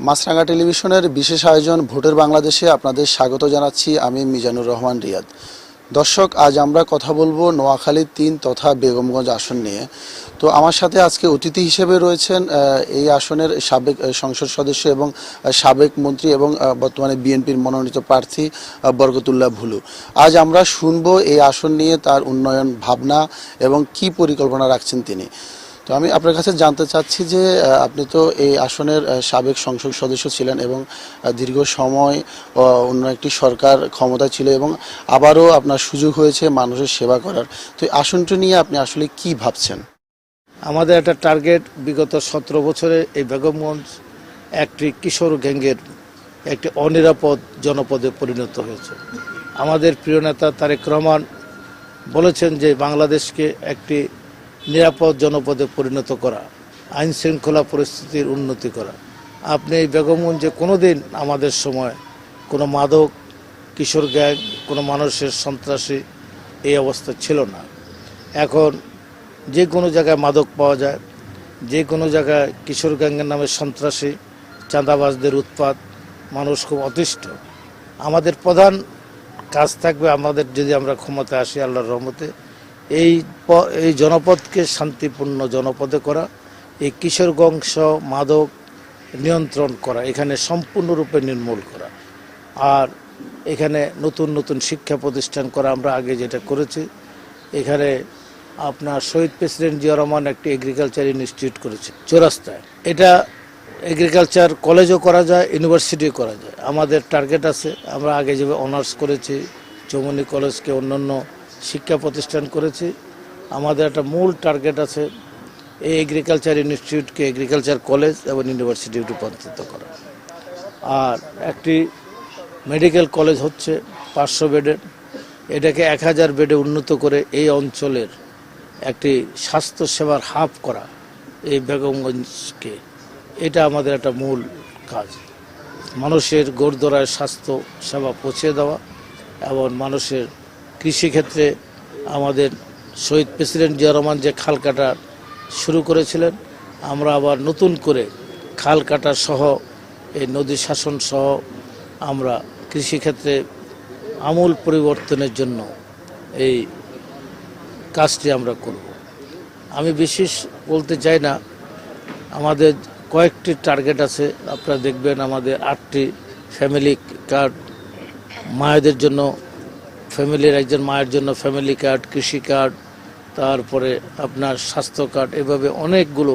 মাছরাঙা টেলিভিশনের বিশেষ আয়োজন ভোটের বাংলাদেশে আপনাদের স্বাগত জানাচ্ছি। আমি মিজানুর রহমান রিয়াদ। দর্শক, আজ আমরা কথা বলবো নোয়াখালী ৩ তথা বেগমগঞ্জ আসন নিয়ে। তো আমার সাথে আজকে অতিথি হিসেবে রয়েছেন এই আসনের সাবেক সংসদ সদস্য এবং সাবেক মন্ত্রী এবং বর্তমানে বিএনপির মনোনীত প্রার্থী বরকতুল্লাহ ভুলু। আজ আমরা শুনবো এই আসন নিয়ে তার উন্নয়ন ভাবনা এবং কি পরিকল্পনা রাখছেন তিনি। তো আমি আপনার কাছে জানতে চাচ্ছি যে আপনি তো এই আসনের সাবেক সংসদ সদস্য ছিলেন এবং দীর্ঘ সময় অন্য একটি সরকার ক্ষমতায় ছিল এবং আবারও আপনার সুযোগ হয়েছে মানুষের সেবা করার। তো এই আসনটি নিয়ে আপনি আসলে কি ভাবছেন? আমাদের একটা টার্গেট, বিগত 17 বছরে এই বেগমগঞ্জ একটি কিশোর গ্যাংয়ের একটি অনিরাপদ জনপদে পরিণত হয়েছে। আমাদের প্রিয় নেতা তারেক রহমান বলেছেন যে বাংলাদেশকে একটি নিরাপদ জনপদে পরিণত করা, আইন শৃঙ্খলা পরিস্থিতির উন্নতি করা। আপনি এই বেগমগঞ্জে কোনো দিন আমাদের সময় কোনো মাদক, কিশোর গ্যাং, কোনো মানুষের সন্ত্রাসী এই অবস্থা ছিল না। এখন যে কোনো জায়গায় মাদক পাওয়া যায়, যে কোনো জায়গায় কিশোর গ্যাংয়ের নামে সন্ত্রাসী, চাঁদাবাজদের উৎপাত, মানুষ খুব অতিষ্ঠ। আমাদের প্রধান কাজ থাকবে, আমাদের যদি আমরা ক্ষমতায় আসি আল্লাহর রহমতে, এই জনপদকে শান্তিপূর্ণ জনপদে করা, এই কিশোরগঞ্জ মাদক নিয়ন্ত্রণ করা, এখানে সম্পূর্ণরূপে নির্মূল করা, আর এখানে নতুন নতুন শিক্ষা প্রতিষ্ঠান করা। আমরা আগে যেটা করেছি, এখানে আপনার শহীদ প্রেসিডেন্ট জিয়া রহমান একটি এগ্রিকালচার ইনস্টিটিউট করেছে চৌরাস্তায়। এটা এগ্রিকালচার কলেজও করা যায়, ইউনিভার্সিটিও করা যায়। আমাদের টার্গেট আছে, আমরা আগে যেভাবে অনার্স করেছি, চৌমনি কলেজকে অন্যান্য শিক্ষা প্রতিষ্ঠান করেছি, আমাদের একটা মূল টার্গেট আছে এই এগ্রিকালচার ইনস্টিটিউটকে এগ্রিকালচার কলেজ এবং ইউনিভার্সিটি রূপান্তরিত করা। আর একটি মেডিকেল কলেজ হচ্ছে 500 বেডের, এটাকে 1000 বেডে উন্নত করে এই অঞ্চলের একটি স্বাস্থ্যসেবার হাব করা এই বেগমগঞ্জকে। এটা আমাদের একটা মূল কাজ, মানুষের গোরদোরায় স্বাস্থ্য সেবা পৌঁছে দেওয়া এবং মানুষের কৃষিক্ষেত্রে আমাদের শহীদ প্রেসিডেন্ট জিয়া রহমান যে খাল কাটা শুরু করেছিলেন, আমরা আবার নতুন করে খাল কাটা সহ এই নদী শাসন সহ আমরা কৃষিক্ষেত্রে আমূল পরিবর্তনের জন্য এই কাজটি আমরা করব। আমি বিশেষ বলতে চাই না, আমাদের কয়েকটি টার্গেট আছে। আপনারা দেখবেন আমাদের 8টি ফ্যামিলি কার্ড, মায়েদের জন্য, ফ্যামিলির একজন মায়ের জন্য ফ্যামিলি কার্ড, কৃষি কার্ড, তারপরে আপনার স্বাস্থ্য কার্ড, এভাবে অনেকগুলো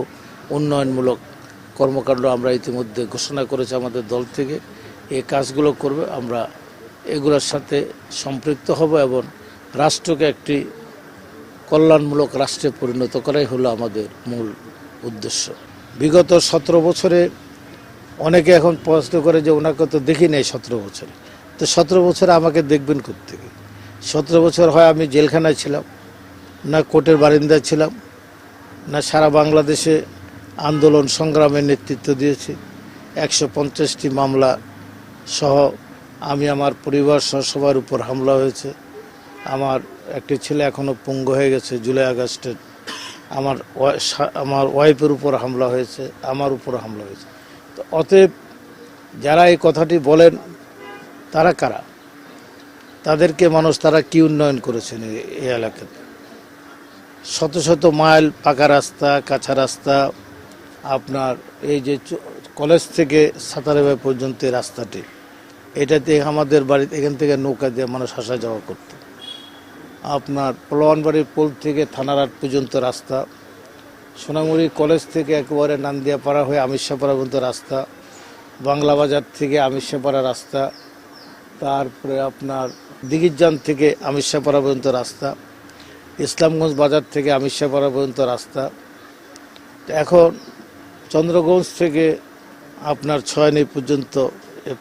উন্নয়নমূলক কর্মকাণ্ড আমরা ইতিমধ্যে ঘোষণা করেছি আমাদের দল থেকে। এই কাজগুলো করবে, আমরা এগুলোর সাথে সম্পৃক্ত হব এবং রাষ্ট্রকে একটি কল্যাণমূলক রাষ্ট্রে পরিণত করাই হলো আমাদের মূল উদ্দেশ্য। বিগত 17 বছরে অনেকে এখন প্রশ্ন করে যে ওনাকে তো দেখি নাই 17 বছরে। তো 17 বছরে আমাকে দেখবেন কোত্থেকে? 17 বছর হয় আমি জেলখানায় ছিলাম, না কোর্টের বারিন্দায় ছিলাম, না সারা বাংলাদেশে আন্দোলন সংগ্রামের নেতৃত্ব দিয়েছি। 150টি মামলা সহ আমি, আমার পরিবার সহ সবার উপর হামলা হয়েছে। আমার একটি ছেলে এখনও পঙ্গু হয়ে গেছে জুলাই আগস্টের। আমার ওয়াইফের উপর হামলা হয়েছে, আমার উপর হামলা হয়েছে। তো অতএব যারা এই কথাটি বলেন তারা কারা? তাদেরকে মানুষ, তারা কি উন্নয়ন করেছেন এই এলাকাতে? শত শত মাইল পাকা রাস্তা, কাঁচা রাস্তা, আপনার এই যে কলেজ থেকে সাতারাবাই পর্যন্ত রাস্তাটি, এটাতে আমাদের বাড়িতে এখান থেকে নৌকা দিয়ে মানুষ আসা যাওয়া করত। আপনার পলোয়ানবাড়ির পোল থেকে থানারহাট পর্যন্ত রাস্তা, সোনামুড়ি কলেজ থেকে একেবারে নান্দিয়াপাড়া হয়ে আমিরশাহপাড়া পর্যন্ত রাস্তা, বাংলা বাজার থেকে আমিরশাহপাড়া রাস্তা, তারপরে আপনার দিঘিরজান থেকে আমিরশাহপাড়া পর্যন্ত রাস্তা, ইসলামগঞ্জ বাজার থেকে আমিরশাহপাড়া পর্যন্ত রাস্তা। এখন চন্দ্রগঞ্জ থেকে আপনার ছয়নি পর্যন্ত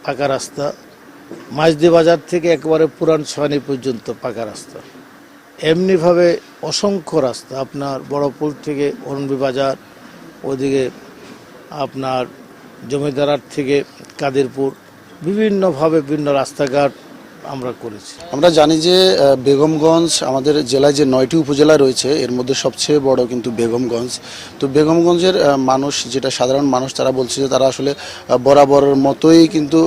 পাকা রাস্তা, মাঝদি বাজার থেকে একেবারে পুরান ছয়নি পর্যন্ত পাকা রাস্তা। এমনিভাবে অসংখ্য রাস্তা, আপনার বড়পুল থেকে অরুণবী বাজার, ওদিকে আপনার জমিদারহাট থেকে কাদিরপুর, বিভিন্নভাবে বিভিন্ন রাস্তাঘাট আমরা করেছি। আমরা জানি যে বেগমগঞ্জ আমাদের জেলায় যে 9টি উপজেলা রয়েছে এর মধ্যে সবচেয়ে বড় কিন্তু বেগমগঞ্জ। তো বেগমগঞ্জের মানুষ, যেটা সাধারণ মানুষ, তারা বলছে যে তারা আসলে বরাবরের মতোই কিন্তু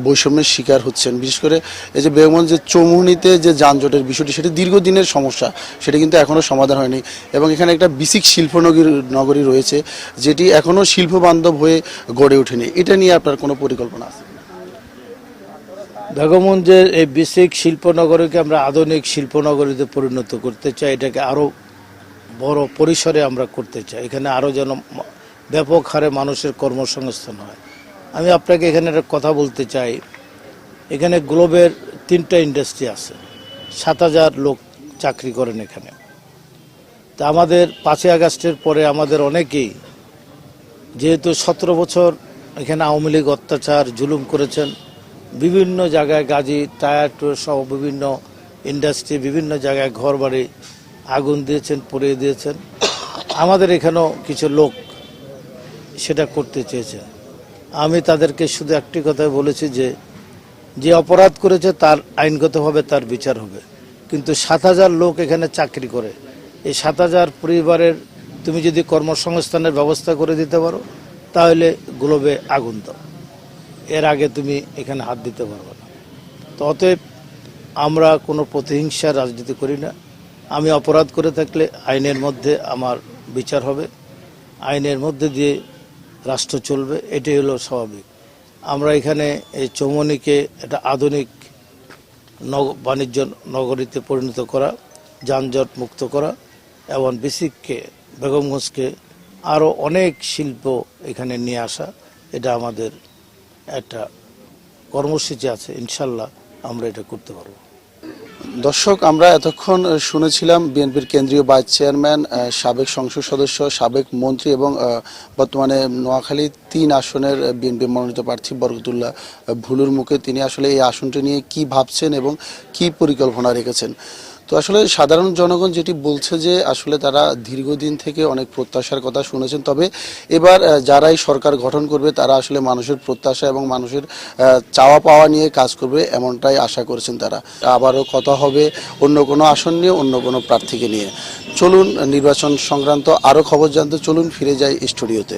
বৈষম্যের শিকার হচ্ছেন। বিশেষ করে এই যে বেগমগঞ্জের চৌমুহনীতে যে যানজটের বিষয়টি, সেটি দীর্ঘদিনের সমস্যা, সেটি কিন্তু এখনও সমাধান হয়নি। এবং এখানে একটা বিসিক নগরী রয়েছে যেটি এখনও শিল্প বান্ধব হয়ে গড়ে ওঠেনি। এটা নিয়ে আপনার কোনো পরিকল্পনা আছে? বেগমগঞ্জের এই বেসিক শিল্পনগরীকে আমরা আধুনিক শিল্পনগরীতে পরিণত করতে চাই। এটাকে আরও বড় পরিসরে আমরা করতে চাই। এখানে আরও যেন ব্যাপক হারে মানুষের কর্মসংস্থান হয়। আমি আপনাকে এখানে একটা কথা বলতে চাই, এখানে গ্লোবের 3টা ইন্ডাস্ট্রি আছে, 7,000 লোক চাকরি করেন এখানে। তা আমাদের 5ই আগস্টের পরে আমাদের অনেকেই, যেহেতু 17 বছর এখানে আওয়ামী লীগ অত্যাচার জুলুম করেছেন, বিভিন্ন জায়গায় গাজী টায়ার টুয়ার সহ বিভিন্ন ইন্ডাস্ট্রি, বিভিন্ন জায়গায় ঘর বাড়ি আগুন দিয়েছেন, পুড়িয়ে দিয়েছেন। আমাদের এখানেও কিছু লোক সেটা করতে চেয়েছেন। আমি তাদেরকে শুধু একটি কথাই বলেছি যে অপরাধ করেছে তার আইনগতভাবে তার বিচার হবে, কিন্তু 7,000 লোক এখানে চাকরি করে। এই 7,000 পরিবারের তুমি যদি কর্মসংস্থানের ব্যবস্থা করে দিতে পারো তাহলে গ্লোবে আগুন দাও, এর আগে তুমি এখানে হাত দিতে পারবে না। তো অতএব আমরা কোনো প্রতিহিংসার রাজনীতি করি না। আমি অপরাধ করে থাকলে আইনের মধ্যে আমার বিচার হবে, আইনের মধ্যে দিয়ে রাষ্ট্র চলবে, এটাই হলো স্বাভাবিক। আমরা এখানে এই চৌমুহনীকে একটা আধুনিক বাণিজ্য নগরীতে পরিণত করা, যানজট মুক্ত করা এবং বেসিককে, বেগমগঞ্জকে আরও অনেক শিল্প এখানে নিয়ে আসা, এটা আমাদের একটা কর্মসূচি আছে। ইনশাল্লাহ আমরা এটা করতে পারবো। দর্শক, আমরা এতক্ষণ শুনেছিলাম বিএনপির কেন্দ্রীয় ভাইস চেয়ারম্যান, সাবেক সংসদ সদস্য, সাবেক মন্ত্রী এবং বর্তমানে নোয়াখালী 3 আসনের বিএনপি মনোনীত প্রার্থী বরকতুল্লাহ ভুলুর মুখে তিনি আসলে এই আসনটি নিয়ে কি ভাবছেন এবং কি পরিকল্পনা রেখেছেন। তো আসলে সাধারণ জনগণ যেটি বলছে যে আসলে তারা দীর্ঘদিন থেকে অনেক প্রত্যাশার কথা শুনেছেন, তবে এবার যারাই সরকার গঠন করবে তারা আসলে মানুষের প্রত্যাশা এবং মানুষের চাওয়া পাওয়া নিয়ে কাজ করবে, এমনটাই আশা করেছেন তারা। আবারও কথা হবে অন্য কোনো আসন নিয়ে, অন্য কোনো প্রার্থীকে নিয়ে। চলুন নির্বাচন সংক্রান্ত আরও খবর জানতে চলুন ফিরে যাই স্টুডিওতে।